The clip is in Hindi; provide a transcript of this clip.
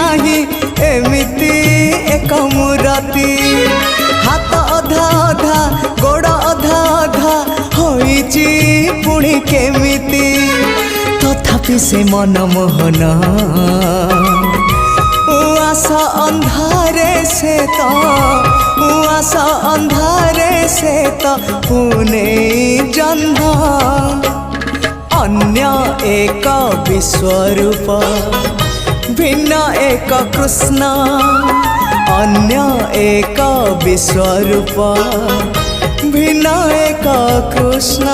नाही एमिति एक मूरति हाथ अधा अधा गोड़ अधा अधा होइची पुणी केमिति तथापि से मनमोहन उआसा अंधारे से तो उआसा अंधारे से तो पुणे जन्म अन्य एक विश्वरूप भिन्न एक कृष्ण अन्य एक विश्वरूप भिन्न एक कृष्ण।